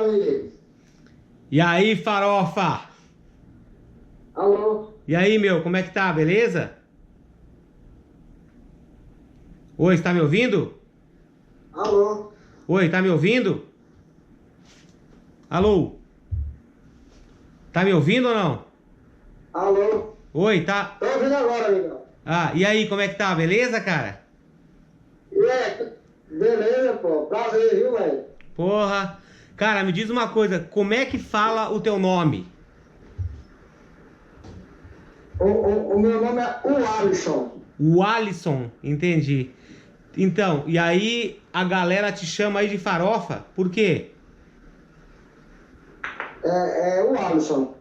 aí. E aí, farofa? Alô? E aí, meu, como é que tá? Beleza? Oi, está me ouvindo? Alô? Oi, tá me ouvindo? Alô? Tá me ouvindo ou não? Alô? Oi, tá? Tô ouvindo agora, amigão. Ah, e aí, como é que tá? Beleza, cara? Beleza, pô. Prazer, viu, velho? Porra. Cara, me diz uma coisa, como é que fala o teu nome? O meu nome é Alisson. O Alisson, entendi. Então, e aí a galera te chama aí de farofa? Por quê? É o Alisson.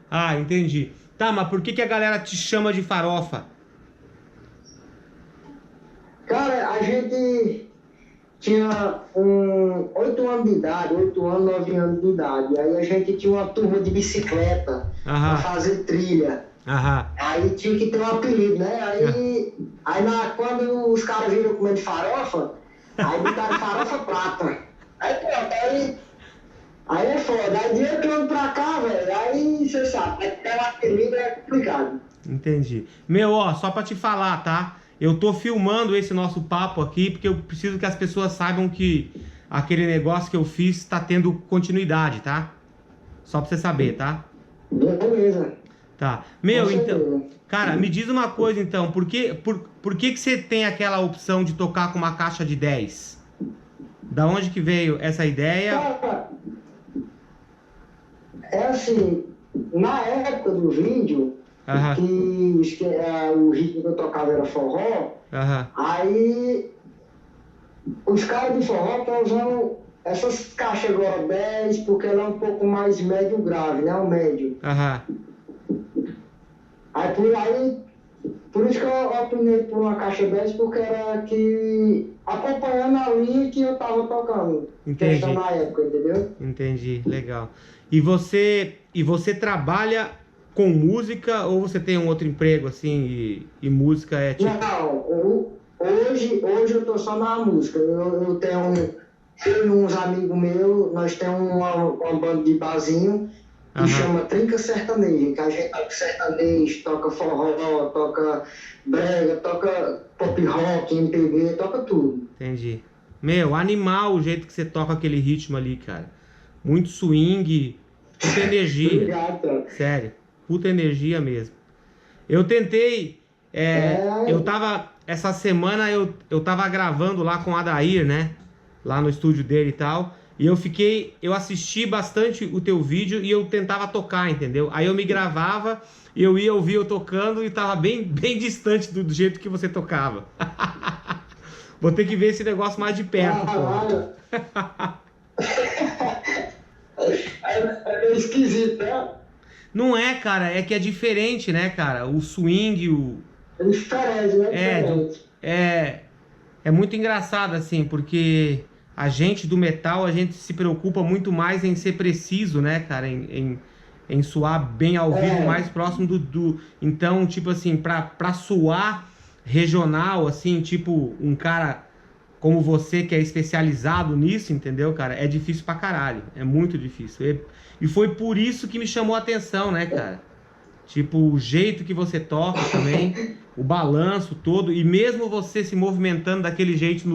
Ah, entendi. Tá, mas por que que a galera te chama de farofa? Cara, a gente tinha 8 anos de idade, 8 anos, 9 anos de idade. Aí a gente tinha uma turma de bicicleta pra Aham, fazer trilha. aham. Aí tinha que ter um apelido, né? Quando os caras viram comendo farofa, aí botaram farofa prata. Aí pronto, aí é foda. Aí de 8 anos pra cá, velho, aí você sabe, até o apelido é complicado. Entendi. Meu, ó, só pra te falar, tá? Eu tô filmando esse nosso papo aqui porque eu preciso que as pessoas saibam que aquele negócio que eu fiz tá tendo continuidade, tá? Só pra você saber, tá? Beleza. Tá. Com Meu, então, certeza. cara, me diz uma coisa então, por que que você tem aquela opção de tocar com uma caixa de 10? Da onde que veio essa ideia? Cara, é assim, na época do vídeo, Aham, o ritmo que eu tocava era forró, aham, aí os caras de forró estão usando essas caixas agora 10 porque ela é um pouco mais médio grave, né? O médio. aham. Por isso que eu optei por uma caixa 10 porque era que acompanhando a linha que eu tava tocando. Questão Entendi. na época, entendeu? Entendi, legal. E você trabalha com música ou você tem um outro emprego assim e música é tipo. Não, hoje eu tô só na música. Eu e uns amigos meus, nós temos uma banda de barzinho que Aham, chama Trinca Sertaneja, que a gente toca sertanejo, toca forró, toca brega, toca pop rock, MPB, toca tudo. entendi. Meu, animal o jeito que você toca aquele ritmo ali, cara. Muito swing, puta energia. Obrigado, cara. Sério, puta energia mesmo. Eu tentei. Eu É, tava. Essa semana eu tava gravando lá com o Adair, né? Lá no estúdio dele e tal. E eu fiquei. Eu assisti bastante o teu vídeo e eu tentava tocar, entendeu? Aí eu me gravava e eu ia ouvir eu tocando e tava bem, bem distante do jeito que você tocava. Vou ter que ver esse negócio mais de perto, pô. caralho. É meio esquisito, né? Não é, cara, é que é diferente, né, cara? O swing, É diferente, né? É, do, Diferente. é, é muito engraçado, assim, porque a gente do metal, a gente se preocupa muito mais em ser preciso, né, cara? Em suar bem ao vivo, mais É, próximo Então, tipo assim, pra suar regional, assim, tipo um cara como você que é especializado nisso, entendeu, cara? É difícil pra caralho. É muito difícil. E foi por isso que me chamou a atenção, né, cara? Tipo, o jeito que você toca também, o balanço todo, e mesmo você se movimentando daquele jeito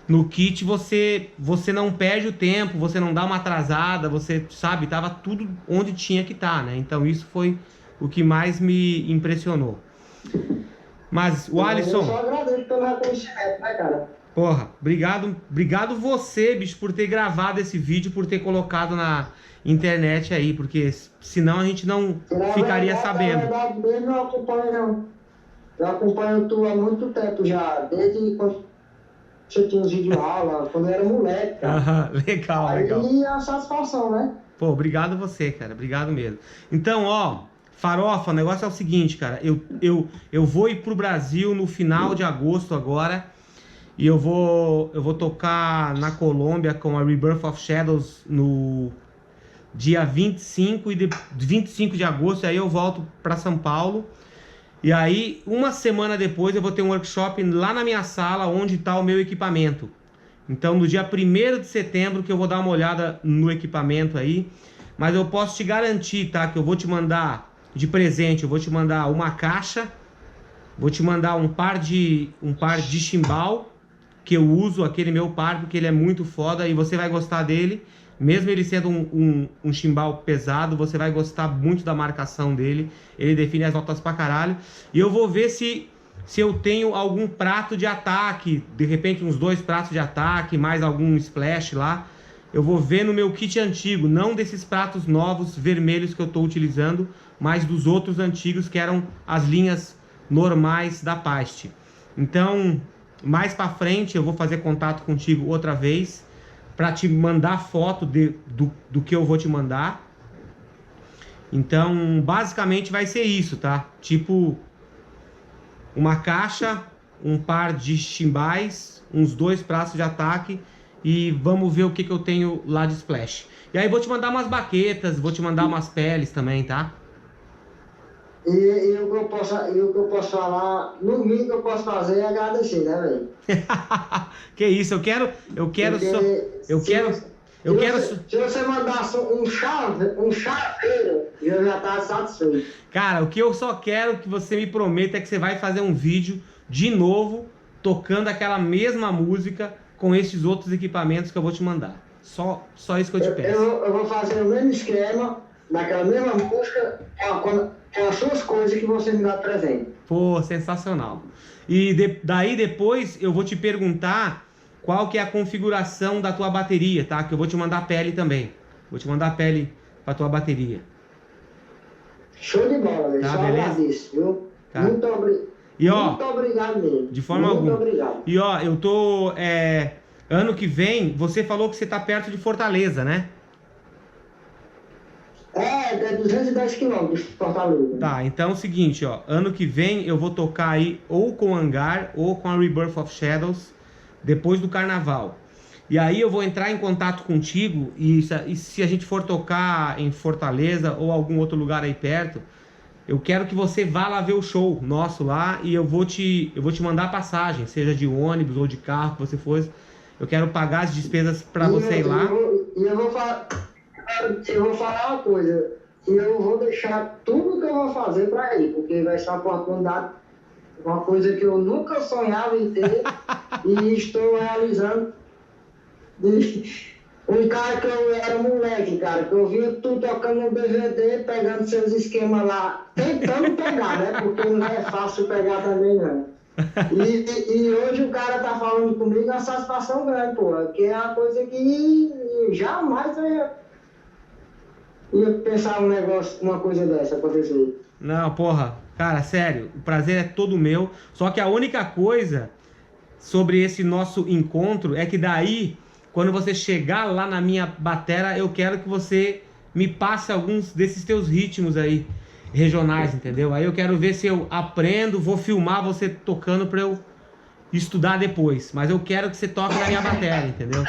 no kit, você não perde o tempo, você não dá uma atrasada, você, sabe, tava tudo onde tinha que estar, né? Então isso foi o que mais me impressionou. Mas, o eu só Alisson, agradeço pelo reconhecimento, né, cara? porra, obrigado você, bicho, por ter gravado esse vídeo, por ter colocado na internet aí, porque senão a gente não ficaria Na sabendo. verdade mesmo, eu acompanho tu há muito tempo já, desde quando você tinha os vídeos aula, quando eu era moleque, cara. Aham, legal, legal. Aí é a satisfação, né? Pô, obrigado você, cara. Obrigado mesmo. Então, ó, farofa, o negócio é o seguinte, cara. Eu vou ir pro Brasil no final de agosto agora. E eu vou tocar na Colômbia com a Rebirth of Shadows no dia 25 de agosto. Aí eu volto pra São Paulo. E aí, uma semana depois, eu vou ter um workshop lá na minha sala, onde tá o meu equipamento. Então, no dia 1º de setembro que eu vou dar uma olhada no equipamento aí. Mas eu posso te garantir, tá? Que eu vou te mandar de presente, eu vou te mandar uma caixa, vou te mandar um par de chimbal, que eu uso aquele meu par, porque ele é muito foda e você vai gostar dele. Mesmo ele sendo um chimbal pesado, você vai gostar muito da marcação dele. Ele define as notas pra caralho. E eu vou ver se eu tenho algum prato de ataque, de repente uns 2 pratos de ataque, mais algum splash lá. Eu vou ver no meu kit antigo, não desses pratos novos vermelhos que eu estou utilizando, mas dos outros antigos que eram as linhas normais da Past. Então, mais para frente eu vou fazer contato contigo outra vez para te mandar foto do que eu vou te mandar. Então, basicamente vai ser isso, tá? Tipo, uma caixa, um par de chimbais, uns 2 pratos de ataque e vamos ver o que eu tenho lá de splash. E aí vou te mandar umas baquetas, vou te mandar umas peles também, tá? E o que eu posso falar, no mínimo que eu posso fazer é agradecer, né, velho? Que isso, eu quero Se você mandasse um chaveiro, eu já tava satisfeito. Cara, o que eu só quero que você me prometa é que você vai fazer um vídeo de novo, tocando aquela mesma música com esses outros equipamentos que eu vou te mandar. Só isso que eu te peço. Eu vou fazer o mesmo esquema, daquela mesma música, com as suas coisas que você me dá presente. Pô, sensacional. E daí depois eu vou te perguntar qual que é a configuração da tua bateria, tá? Que eu vou te mandar a pele também. Vou te mandar a pele pra tua bateria. Show de bola, velho. Tá, Só beleza? agradeço, viu? Tá. Muito obrigado. E ó, muito obrigado mesmo. de forma alguma. Muito obrigado. E ó, eu tô... ano que vem, você falou que você tá perto de Fortaleza, né? É 210 quilômetros de Fortaleza. Tá, então é o seguinte, ó. Ano que vem eu vou tocar aí ou com Hangar ou com a Rebirth of Shadows, depois do Carnaval. E aí eu vou entrar em contato contigo e se a gente for tocar em Fortaleza ou algum outro lugar aí perto, eu quero que você vá lá ver o show nosso lá e eu vou te mandar a passagem, seja de ônibus ou de carro, que você for. Eu quero pagar as despesas para você ir lá. Eu vou falar uma coisa. Eu vou deixar tudo que eu vou fazer para ir, porque vai ser uma oportunidade, uma coisa que eu nunca sonhava em ter e estou realizando. Um cara que eu era moleque, cara, que eu via tu tocando no DVD, pegando seus esquemas lá, tentando pegar, né? Porque não é fácil pegar também, não. E hoje o cara tá falando comigo, é uma satisfação grande, pô, que é uma coisa que jamais eu ia pensar uma coisa dessa acontecer. Não, porra, cara, sério, o prazer é todo meu. Só que a única coisa sobre esse nosso encontro é que daí, quando você chegar lá na minha batera, eu quero que você me passe alguns desses teus ritmos aí, regionais, entendeu? Aí eu quero ver se eu aprendo, vou filmar você tocando pra eu estudar depois. Mas eu quero que você toque na minha batera, entendeu?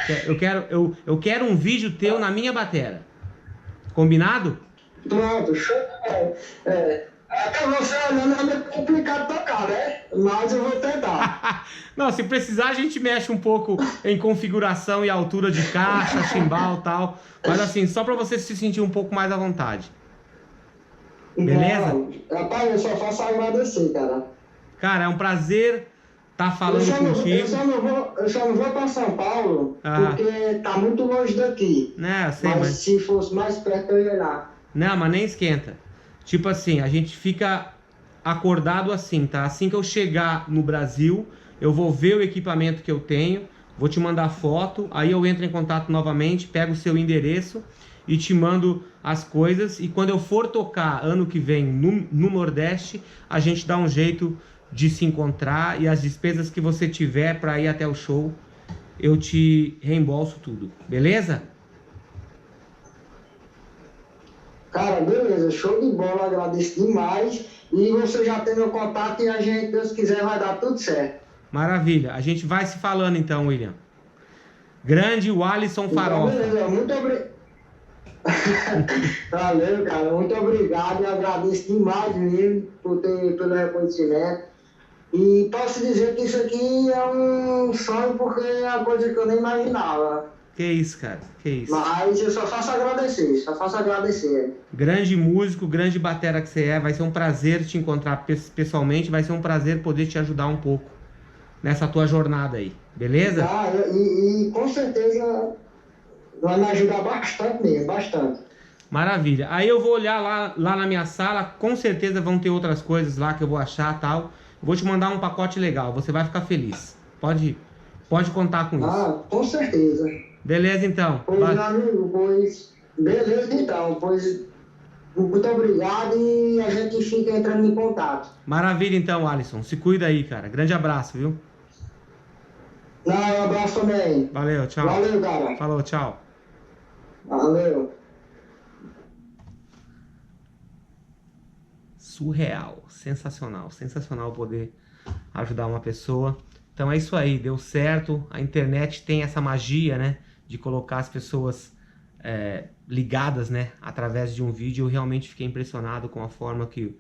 Eu quero um vídeo teu na minha batera. Combinado? Pronto, show. Até você olhando é meio complicado tocar, né? Mas eu vou tentar. Não, se precisar a gente mexe um pouco em configuração e altura de caixa, chimbal e tal. Mas assim, só pra você se sentir um pouco mais à vontade. Beleza? Rapaz, eu só faço agradecer, cara. Cara, é um prazer estar falando contigo. Eu só não vou pra São Paulo, porque tá muito longe daqui. Né, eu sei, mas se fosse mais perto eu ia lá. Não, mas nem esquenta. Tipo assim, a gente fica acordado assim, tá? Assim que eu chegar no Brasil, eu vou ver o equipamento que eu tenho, vou te mandar foto, aí eu entro em contato novamente, pego o seu endereço e te mando as coisas. E quando eu for tocar ano que vem no Nordeste, a gente dá um jeito de se encontrar e as despesas que você tiver para ir até o show, eu te reembolso tudo, beleza? Cara, beleza, show de bola, agradeço demais. E você já tem meu contato e a gente, Deus quiser, vai dar tudo certo. Maravilha, a gente vai se falando então, William. Grande Walisson Farofa. Então, beleza, muito obrigado. Valeu, cara, muito obrigado. Eu agradeço demais mesmo pelo reconhecimento. E posso dizer que isso aqui é um sonho porque é uma coisa que eu nem imaginava. Que isso, cara, que isso. Mas eu só faço agradecer, só faço agradecer. Grande músico, grande batera que você é, vai ser um prazer te encontrar pessoalmente, vai ser um prazer poder te ajudar um pouco nessa tua jornada aí, beleza? Tá? E com certeza vai me ajudar bastante mesmo, bastante. Maravilha. Aí eu vou olhar lá na minha sala, com certeza vão ter outras coisas lá que eu vou achar tal. Vou te mandar um pacote legal, você vai ficar feliz. Pode contar com isso. Ah, com certeza. Beleza, então. Pois, meu amigo, pois, beleza então, pois, muito obrigado e a gente fica entrando em contato. Maravilha, então, Alisson. Se cuida aí, cara. Grande abraço, viu? Não, um abraço também. Valeu, tchau. Valeu, cara. Falou, tchau. Valeu. Surreal, sensacional, sensacional poder ajudar uma pessoa. Então é isso aí, deu certo. A internet tem essa magia, né, de colocar as pessoas ligadas, né, através de um vídeo. Eu realmente fiquei impressionado com a forma que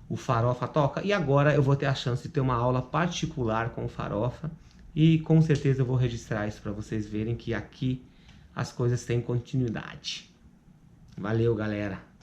o Farofa toca. E agora eu vou ter a chance de ter uma aula particular com o Farofa e com certeza eu vou registrar isso para vocês verem que aqui as coisas têm continuidade. Valeu, galera.